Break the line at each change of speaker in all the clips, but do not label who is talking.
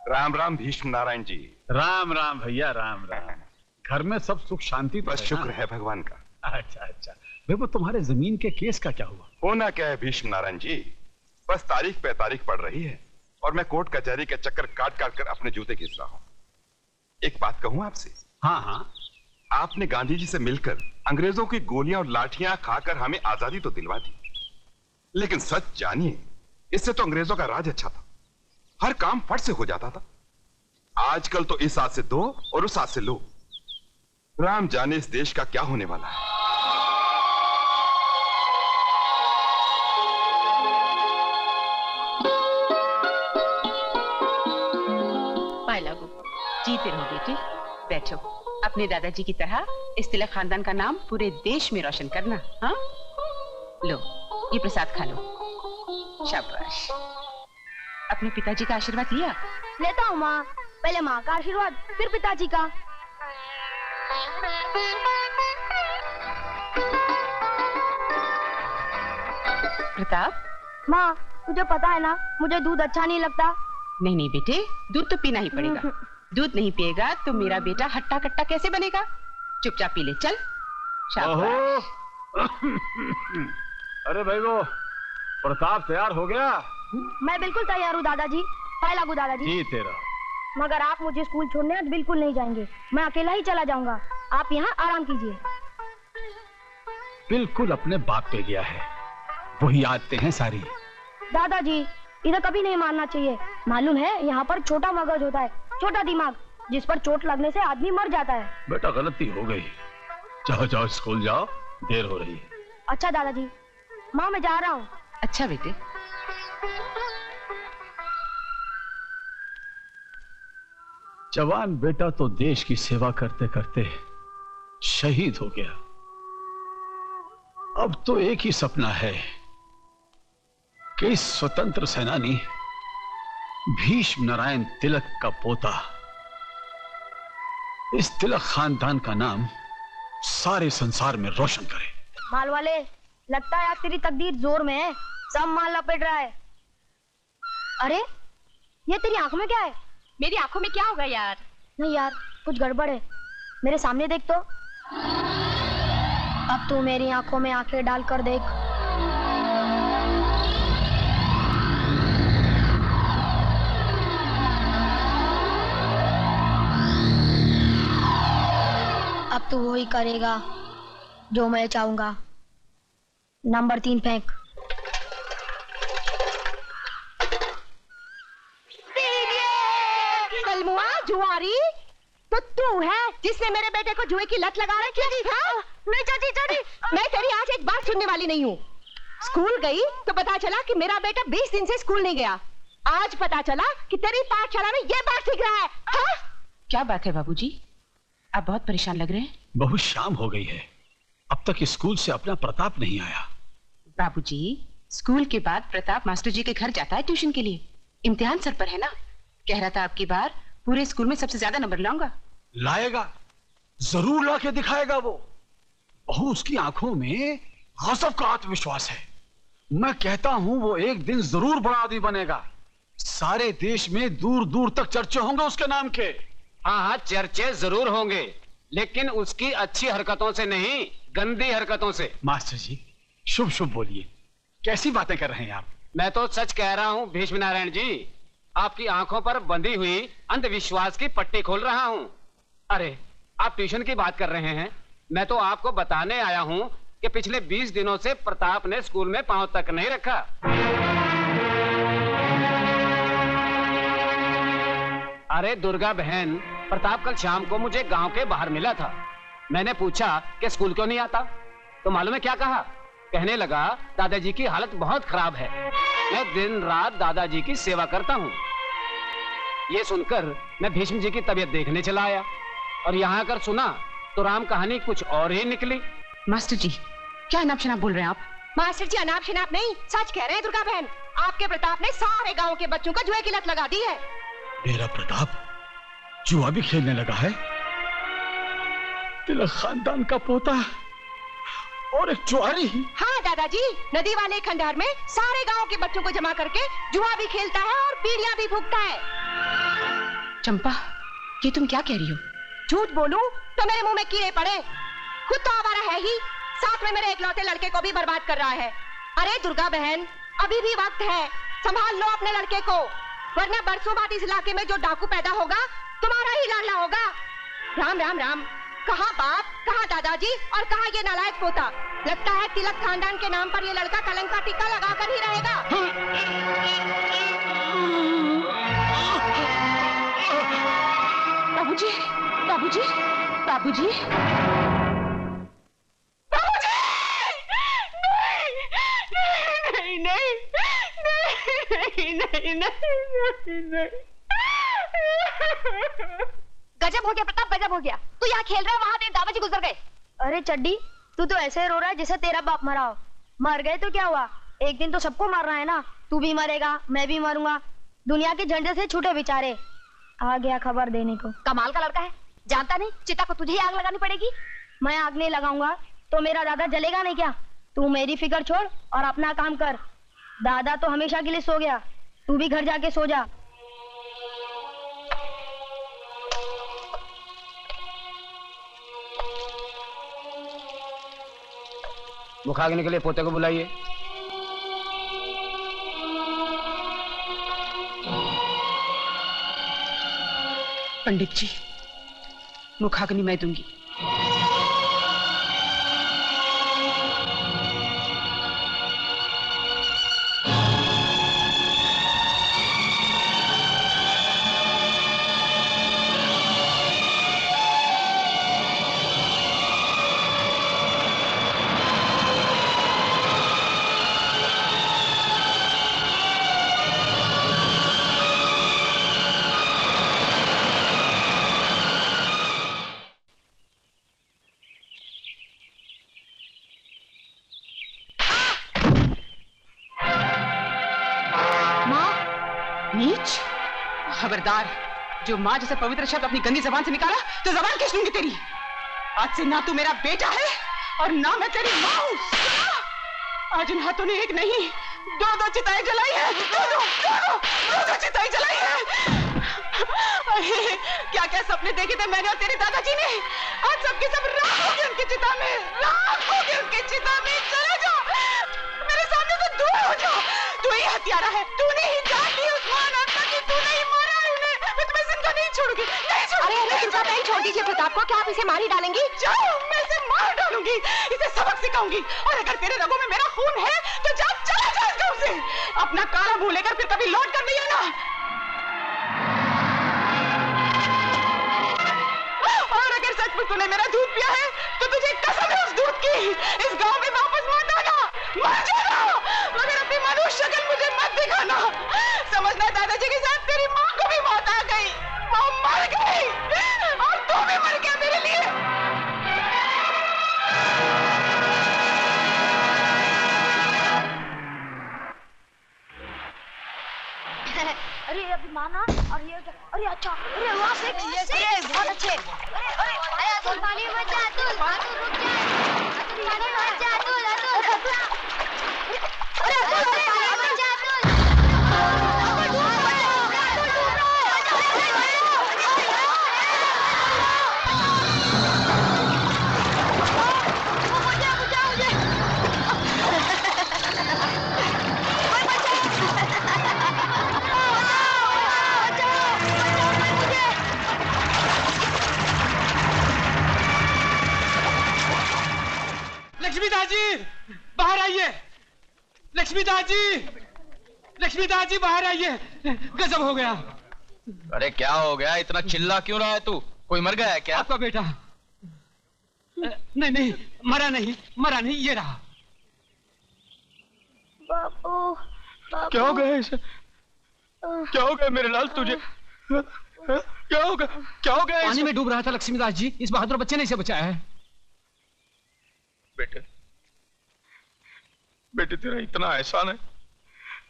राम राम भीष्म नारायण जी।
राम राम भैया, राम राम। घर में सब सुख शांति तो
बस शुक्र है भगवान का।
अच्छा अच्छा। देखो तुम्हारे जमीन के केस का क्या हुआ?
होना क्या है भीष्म नारायण जी, बस तारीख पे तारीख पड़ रही है और मैं कोर्ट कचहरी के चक्कर काट काट कर अपने जूते घिस रहा हूँ। एक बात कहूँ आपसे?
हाँ हाँ।
आपने गांधी जी से मिलकर अंग्रेजों की गोलियां और लाठियां खाकर हमें आजादी तो दिलवा दी, लेकिन सच जानिए इससे तो अंग्रेजों का राज अच्छा था, हर काम फट से हो जाता था। आजकल तो इस हाथ से दो और उस हाथ से लो। राम जाने इस देश का क्या होने वाला है।
लागू जीते रहो बेटी, बैठो। अपने दादाजी की तरह इस तिलक खानदान का नाम पूरे देश में रोशन करना। हाँ, लो ये प्रसाद खा लो। शाबाश। अपने पिताजी का आशीर्वाद लिया?
लेता हूँ माँ, पहले माँ का आशीर्वाद फिर पिताजी का।
प्रताप,
माँ तुझे पता है ना मुझे दूध अच्छा नहीं लगता।
नहीं नहीं बेटे, दूध तो पीना ही पड़ेगा। दूध नहीं पिएगा तो मेरा बेटा हट्टा कट्टा कैसे बनेगा? चुपचाप पी ले, चल। शाबाश।
अरे भाई वो प्रताप तैयार हो गया?
मैं बिल्कुल तैयार हूँ दादाजी। पाए लागू दादाजी।
जी तेरा।
मगर आप मुझे स्कूल छोड़ने आज बिल्कुल नहीं जाएंगे, मैं अकेला ही चला जाऊंगा। आप यहाँ आराम कीजिए।
बिल्कुल अपने बाप पे गया है, वही आते हैं सारी।
दादाजी इधर कभी नहीं मानना चाहिए, मालूम है यहाँ पर छोटा मगज होता है, छोटा दिमाग, जिस पर चोट लगने से आदमी मर जाता है।
बेटा गलती हो गई, जाओ जाओ स्कूल जाओ, देर हो रही है।
अच्छा दादाजी। माँ मैं जा रहा हूँ।
अच्छा बेटे।
जवान बेटा तो देश की सेवा करते करते शहीद हो गया। अब तो एक ही सपना है कि इस स्वतंत्र सेनानी भीष्म नारायण तिलक का पोता इस तिलक खानदान का नाम सारे संसार में रोशन करे।
माल वाले, लगता है आज तेरी तकदीर जोर में है, सब माल लपेट रहा है। अरे ये तेरी आंखों में क्या है?
मेरी आंखों में क्या होगा यार?
नहीं यार कुछ गड़बड़ है, मेरे सामने देख तो। अब तू मेरी आंखों में आंखें डालकर देख। अब तू वही करेगा जो मैं चाहूंगा। नंबर 3 फेंक।
कलमुआ जुआरी, तो तू है जिसने मेरे बेटे को जुए की लत लगा रखी है?
नहीं चाची चाची,
मैं तेरी आज एक बात सुनने वाली नहीं हूँ। स्कूल गई तो पता चला कि मेरा बेटा 20 दिन से स्कूल नहीं गया। आज पता चला कि तेरी पाठशाला में ये बात सीख रहा है। हाँ? क्या बात है बाबूजी, आप बहुत परेशान लग रहे हैं।
बहुत शाम हो गई है, अब तक स्कूल से अपना प्रताप नहीं आया।
बाबूजी, स्कूल के बाद प्रताप मास्टर जी के घर जाता है ट्यूशन के लिए। इम्तिहान सर पर है ना, कह रहा था अब की बार पूरे स्कूल में सबसे ज्यादा नंबर लाऊंगा।
लाएगा, जरूर लाके दिखाएगा वो। बहू उसकी आंखों में गजब का आत्मविश्वास है। मैं कहता हूं वो एक दिन जरूर बड़ा आदमी बनेगा। सारे देश में दूर दूर तक चर्चे होंगे उसके नाम के।
हाँ हाँ चर्चे जरूर होंगे, लेकिन उसकी अच्छी हरकतों से नहीं, गंदी हरकतों से।
मास्टर जी शुभ शुभ बोलिए, कैसी बातें कर रहे हैं आप?
मैं तो सच कह रहा हूँ भीष्म नारायण जी, आपकी आंखों पर बंधी हुई अंधविश्वास की पट्टी खोल रहा हूँ। अरे आप ट्यूशन की बात कर रहे हैं, मैं तो आपको बताने आया हूँ कि पिछले 20 दिनों से प्रताप ने स्कूल में पांव तक नहीं रखा। अरे दुर्गा बहन, प्रताप कल शाम को मुझे गांव के बाहर मिला था। मैंने पूछा कि स्कूल क्यों नहीं आता, तो मालूम है क्या कहा? कहने लगा दादाजी की हालत बहुत खराब है, मैं दिन रात दादाजी की सेवा करता हूँ। ये सुनकर मैं भीष्म जी की तबीयत देखने चला आया और यहाँ आकर सुना तो राम कहानी कुछ और ही निकली।
मास्टर जी क्या अनाप शनाप बोल रहे हैं आप?
मास्टर जी अनाप शनाप नहीं, सच कह रहे हैं दुर्गा बहन। आपके प्रताप ने सारे गांव के बच्चों को जुए की लत लगा दी है।
मेरा प्रताप जुआ भी खेलने लगा है? तिलक खानदान का पोता और एक जुआरी?
हाँ दादाजी, नदी वाले खंडहर में सारे गांव के बच्चों को जमा करके जुआ भी खेलता है और बीड़ियां भी फूंकता है।
चंपा, ये तुम क्या कह रही हो?
झूठ बोलूं तो मेरे मुंह में कीड़े पड़े। खुद तो आवारा है ही, साथ में मेरे इकलौते लड़के को भी बर्बाद कर रहा है। अरे दुर्गा बहन, अभी भी वक्त है, संभाल लो अपने लड़के को, वरना बरसों बाद इस इलाके में जो डाकू पैदा होगा तुम्हारा ही लाडला होगा। राम राम राम। कहाँ बाप, कहाँ दादाजी और कहाँ ये नालायक पोता। लगता है तिलक खानदान के नाम पर ये लड़का कलंक का टीका लगाकर ही रहेगा।
बाबूजी, बाबूजी, बाबूजी, बाबूजी! नहीं, नहीं, नहीं, नहीं, नहीं, नहीं।
गजब हो गया प्रताप, गजब हो गया। तू यहाँ खेल रहा है, वहाँ तेरे दादाजी गुजर गए। अरे चड्डी, तू तो ऐसे रो रहा है जैसे तेरा बाप मरा हो। मर गए तो क्या हुआ, एक दिन तो सबको मरना है ना। तू भी मरेगा, मैं भी मरूंगा, दुनिया के झंडे से छूटे बेचारे। आ गया खबर देने को।
कमाल का लड़का है, जानता नहीं चिता को तुझे ही आग लगानी पड़ेगी।
मैं आग नहीं लगाऊंगा तो मेरा दादा जलेगा नहीं क्या? तू मेरी फिक्र छोड़ और अपना काम कर। दादा तो हमेशा के लिए सो गया, तू भी घर जाके सो जा।
मुखाग्नि के लिए पोते को बुलाइए।
पंडित जी, मुखाग्नि मैं दूंगी। नीच, खबरदार, जो माँ जैसे पवित्र शब्द अपनी गंदी जबान से निकाला तो जबान खींच लूंगी तेरी। आज से ना तू मेरा बेटा है और ना मैं तेरी माँ हूँ। आज इन हाथों ने एक नहीं दो चिताएं जलाई है। दो चिताएं जलाई है। अरे क्या क्या सपने देखे थे मैंने और तेरे दादाजी ने। आज सबके सब राख हो गए उनकी चिता में, राख हो गए उनकी चिता में। चले जाओ मेरे सामने से, दूर हो जाओ। तू ही हत्यारा है, तूने ही जान ली उस्मान आत्मा की, तूने ही मारा उन्हें। मैं तुम्हें जिंदा नहीं छोड़ूंगी, नहीं छोड़ूंगी।
अरे चिंता नहीं, छोड़ दीजिए प्रताप को। क्या आप इसे मार ही डालेंगी?
जाओ, मैं इसे मार डालूंगी, इसे सबक सिखाऊंगी। और अगर तेरे रगों में मेरा खून है तो जा, चला जा इस गांव से। अपना काला मुंह लेकर फिर कभी लौट कर नहीं आना। और अगर सचमुच तूने मेरा दूध पिया है तो तुझे कसम है उस दूध की, इस गांव में वापस मत आना, मर जाना। मगर अपनी मनुष्य शक्ल मुझे मत दिखाना। समझना दादाजी के साथ तेरी माँ को भी मौत आ गई, वो मर गई और तू भी मर गया मेरे लिए।
अरे अभी माना और ये अरे अच्छा, अरे वाह अरे बहुत अच्छे। अरे अतुल पानी मत जा, अतुल रुक जा, अतुल पानी मत जा, अतुल अरे अतुल पानी मत जा,
लक्ष्मीदास जी बाहर आइए, लक्ष्मीदास जी, लक्ष्मीदास जी बाहर आइए, गजब हो गया।
अरे क्या हो गया, इतना चिल्ला क्यों रहा है तू? कोई मर गया है क्या?
आपका बेटा नहीं नहीं मरा नहीं, मरा नहीं, ये रहा।
बाबू
क्या हो गया इसे? क्या हो गया मेरे लाल तुझे? क्या हो गया, क्या हो गया?
पानी में डूब रहा था लक्ष्मीदास जी, इस बहादुर बच्चे ने इसे बचाया है।
बेटे, बेटे तेरा इतना एहसान है,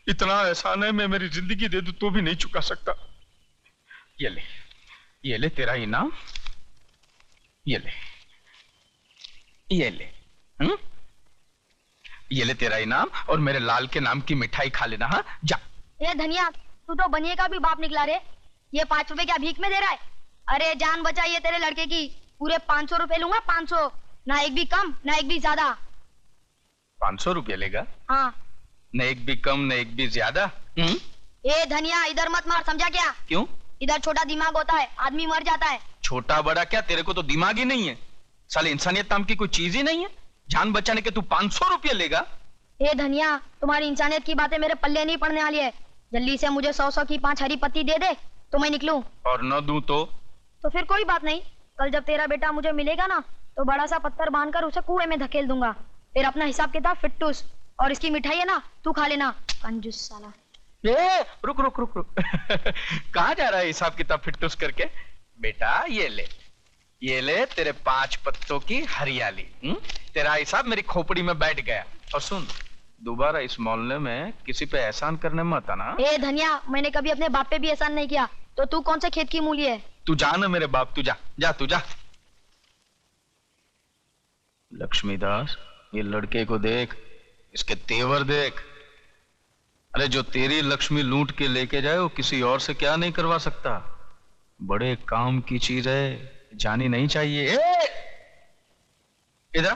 इतना एहसान है, मैं मेरी जिंदगी दे दूं तो भी नहीं चुका सकता। ये ले तेरा इनाम, ये ले, ये ले, ये ले तेरा इनाम और मेरे लाल के नाम की मिठाई खा लेना। हाँ जा।
ये धनिया, तू तो बनिए का भी बाप निकला रे। ये 5 रुपए क्या भीख में दे रहा है? अरे जान बचाइए तेरे लड़के की, पूरे 500 रुपए लूंगा, 500, ना एक भी कम ना एक भी ज्यादा।
500 रुपये लेगा?
हाँ।
न एक भी कम न एक भी ज्यादा।
ए धनिया, इधर मत मार, समझा क्या?
क्यों?
इधर छोटा दिमाग होता है, आदमी मर जाता है।
छोटा बड़ा क्या, तेरे को तो दिमाग ही नहीं है। साले इंसानियत नाम की कोई चीज ही नहीं है। जान बचाने के तू 500 रुपये लेगा?
ए धनिया, तुम्हारी इंसानियत की बातें मेरे पल्ले नहीं पड़ने वाली है। जल्दी से मुझे 100 की 5 हरी पत्ती दे दे तो मैं निकलूं।
और न दूं तो
फिर कोई बात नहीं, कल जब तेरा बेटा मुझे मिलेगा ना, तो बड़ा सा पत्थर बांधकर उसे कुएं में धकेल दूंगा। फिर अपना हिसाब किताब फिट्टूस। और इसकी मिठाई है ना, तू खा लेना, कंजूस साला।
रुक रुक रुक रुक कहाँ जा रहा है हिसाब किताब फिट्टूस करके? बेटा ये ले तेरे 5 पत्तों की हरियाली। तेरा हिसाब मेरी खोपड़ी में बैठ गया। और सुन, दोबारा इस मोहल्ले में किसी पे एहसान करने मत आना।
ए धनिया, मैंने कभी अपने बाप पे भी एहसान नहीं किया, तो तू कौन से खेत की मूली है?
तू जा ना मेरे बाप, तू जा। लक्ष्मीदास, ये लड़के को देख, इसके तेवर देख। अरे जो तेरी लक्ष्मी लूट के लेके जाए वो किसी और से क्या नहीं करवा सकता। बड़े काम की चीज है, जानी नहीं चाहिए। इधर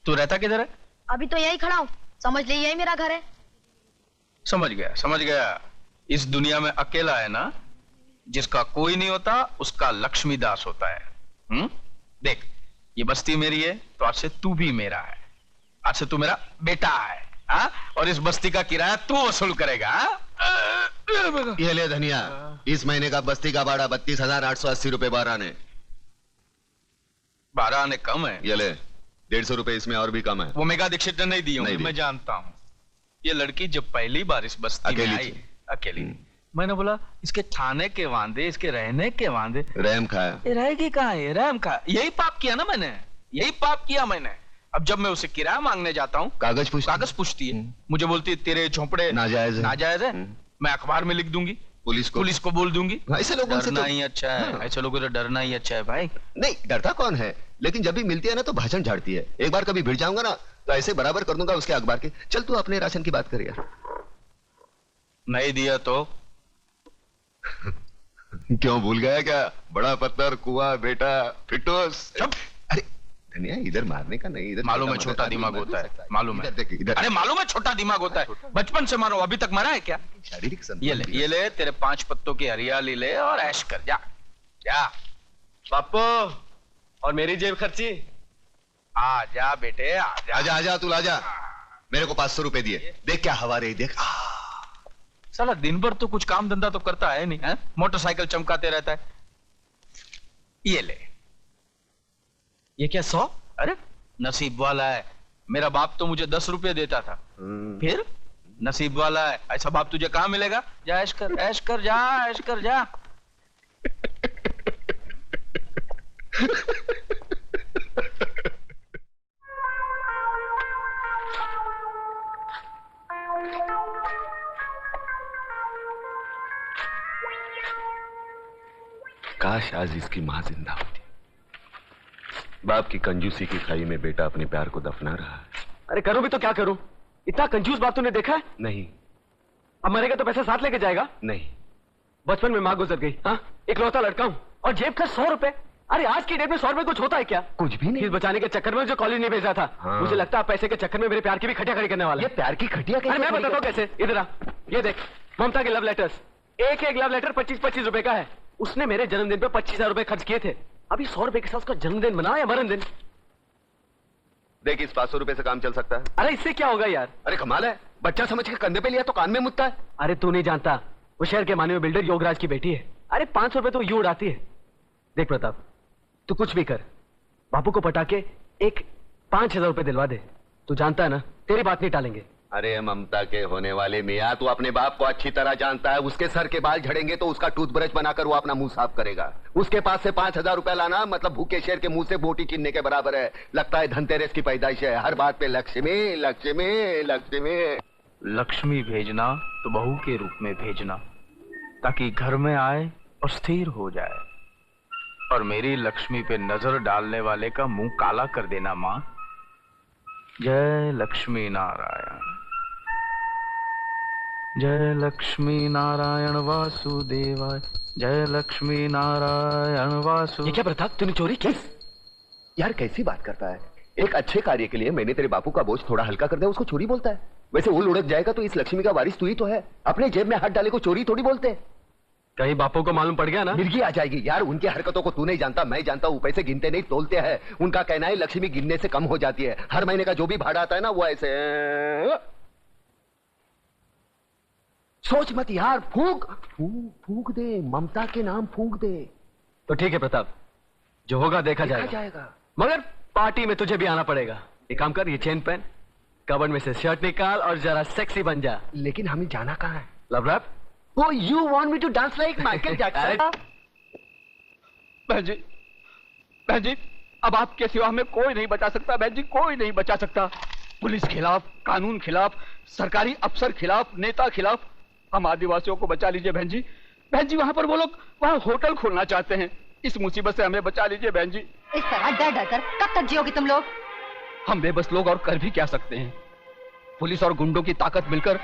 तू रहता किधर है?
अभी तो यही खड़ा हूँ, समझ ले यही मेरा घर है।
समझ गया। इस दुनिया में अकेला है ना, जिसका कोई नहीं होता उसका लक्ष्मीदास होता है। देख, ये बस्ती मेरी है तो आज से तू भी मेरा है। आज से तू मेरा बेटा है। और इस बस्ती का किराया तू वसूल करेगा।
ये ले धनिया, इस महीने का बस्ती का भाड़ा 32,880 रुपए 12 आने।
12 आने कम है।
ये ले 150 रुपए इसमें और भी कम है।
वो मेघा दीक्षित ने नहीं दी होंगी, मैं जानता हूँ। ये लड़की जब पहली बार इस बस्ती में आई अकेली, मैंने बोला इसके खाने के वांदे, इसके रहने के वांदे।
रहम खाया।
रहेगी कहाँ है? रहम खाया। यही पाप किया ना मैंने, यही पाप किया मैंने। अब जब मैं उसे किराया मांगने जाता हूँ, कागज पूछती है। मुझे बोलती है तेरे झोंपड़े नाजायज है। मैं अखबार में लिख दूंगी, पुलिस को बोल दूंगी।
ऐसे लोगों से
डरना ही अच्छा है। ऐसे लोगों से डरना ही अच्छा है भाई।
नहीं, डरता कौन है, लेकिन जब भी मिलती है ना तो भाषण झाड़ती है। एक बार कभी भिड़ जाऊंगा ना तो ऐसे बराबर कर दूंगा उसके अखबार के। चल तू अपने राशन की बात कर यार।
नहीं दिया तो
क्यों भूल गया क्या? बड़ा पत्थर, कुआं, बेटा, फिटोस। अरे धनिया, इधर मारने का नहीं, इधर
मालूम है छोटा दिमाग होता है, मालूम है।
इधर
अरे मालूम है छोटा दिमाग होता है। बचपन से मारो, अभी तक मरा है क्या?
शारीरिक
ये ले तेरे 5 पत्तों की हरियाली ले और ऐश कर। जा
पापो, और मेरी जेब खर्ची।
आ जा बेटे,
आजा तू आजा। मेरे को 500 रुपए दिए। देख क्या हवा रही, देख।
साला दिन भर तो कुछ काम धंधा तो करता है नहीं है? मोटरसाइकिल चमकाते रहता है। ये ले।
ये क्या 100?
अरे नसीब वाला है। मेरा बाप तो मुझे 10 रुपए देता था। फिर नसीब वाला है, ऐसा बाप तुझे कहां मिलेगा? जा ऐश कर जा।
काश आज इसकी मां जिंदा होती। बाप की कंजूसी की खाई में बेटा अपने प्यार को दफना रहा है।
अरे करूं भी तो क्या करूं? इतना कंजूस बाप तूने देखा है?
नहीं।
अब मरेगा तो पैसा साथ लेके जाएगा?
नहीं।
बचपन में मां गुजर गई, हाँ, इकलौता लड़का हूं और जेब खर्च 100 रुपए। अरे आज की डेट में 100 रुपए कुछ होता है क्या?
कुछ भी नहीं।
फीस बचाने के चक्कर में जो कॉलेज नहीं भेजा था,
हाँ।
मुझे लगता है पैसे के चक्कर में मेरे प्यार की भी खटिया खड़ी करने वाला है।
ये प्यार की खटिया कैसे?
अरे मैं बताता हूँ कैसे। इधर आ, ये देख ममता के लव लेटर्स। एक लव लेटर 25-25 रुपए का है। उसने मेरे जन्मदिन पे 25,000 रुपए खर्च किए थे। अभी 100 रुपए के साथ उसका जन्मदिन मना या मरण दिन।
देख, इस 500 रुपए से काम चल सकता है।
अरे इससे क्या होगा यार?
अरे कमाल है, बच्चा समझ के कंधे पे लिया तो कान में मुतता है।
अरे तू नहीं जानता, वो शहर के माने हुए बिल्डर योगराज की बेटी है। अरे 500 रुपए तो यूं उड़ाती है। देख प्रताप, तू कुछ भी कर, बापू को पटा के एक 5,000 रुपए दिलवा दे। तू जानता है ना, तेरी बात नहीं टालेंगे।
अरे ममता के होने वाले मियाँ, तू अपने बाप को अच्छी तरह जानता है। उसके सर के बाल झड़ेंगे तो उसका टूथब्रश बनाकर वो अपना मुंह साफ करेगा। उसके पास से 5,000 रुपए लाना मतलब भूखे शेर के मुंह से बोटी छीनने के बराबर है। लगता है धनतेरस की पैदाइश है। हर बात पे लक्ष्मी लक्ष्मी लक्ष्मी।
लक्ष्मी भेजना तो बहू के रूप में भेजना, ताकि घर में आए और स्थिर हो जाए। और मेरी लक्ष्मी पे नजर डालने वाले का मुंह काला कर देना मां। जय लक्ष्मी नारायण। जय लक्ष्मी नारायण वासुदेवाय, जय लक्ष्मी नारायण वासु।
ये क्या प्रताप, तूने चोरी की? यार कैसी बात करता है? एक अच्छे कार्य के लिए मैंने तेरे बापू का बोझ थोड़ा हल्का कर दिया, उसको चोरी बोलता है? वैसे वो लुढ़क जाएगा तो इस लक्ष्मी का वारिस तू ही तो है। अपने जेब में हाथ डाले को चोरी थोड़ी बोलते हैं।
कहीं बापू को मालूम पड़ गया ना?
मिर्गी आ जाएगी यार। उनकी हरकतों को तू नहीं जानता, मैं जानता हूँ। पैसे गिनते नहीं तोलते हैं। उनका कहना है लक्ष्मी गिनने से कम हो जाती है। हर महीने का जो भी भाड़ा आता है ना वो ऐसे। सोच मत यार, फूंक फूंक फूंक दे, ममता के नाम फूंक दे।
तो ठीक है प्रताप, जो होगा देखा जाएगा। मगर पार्टी में तुझे भी आना पड़ेगा। एक काम कर, ये चेन पहन, कबर्ड में से शर्ट निकाल और जरा सेक्सी बन जा।
लेकिन हमें जाना कहाँ है?
Love rap.
Oh, you want me to dance like Michael Jackson?
बहन जी, अब आपके सिवा हमें कोई नहीं बचा सकता। बहन जी, कोई नहीं बचा सकता। पुलिस खिलाफ, कानून खिलाफ, सरकारी अफसर खिलाफ, नेता खिलाफ। हम आदिवासियों को बचा लीजिए बहन जी। बहन जी, वहाँ पर वो लोग वहाँ होटल खोलना चाहते हैं। इस मुसीबत से हमें बचा लीजिए बहन जी।
इस तरह डर डर कर कब तक जियोगे तुम लोग?
हम बेबस लोग और कर भी क्या सकते हैं? पुलिस और गुंडों की ताकत मिलकर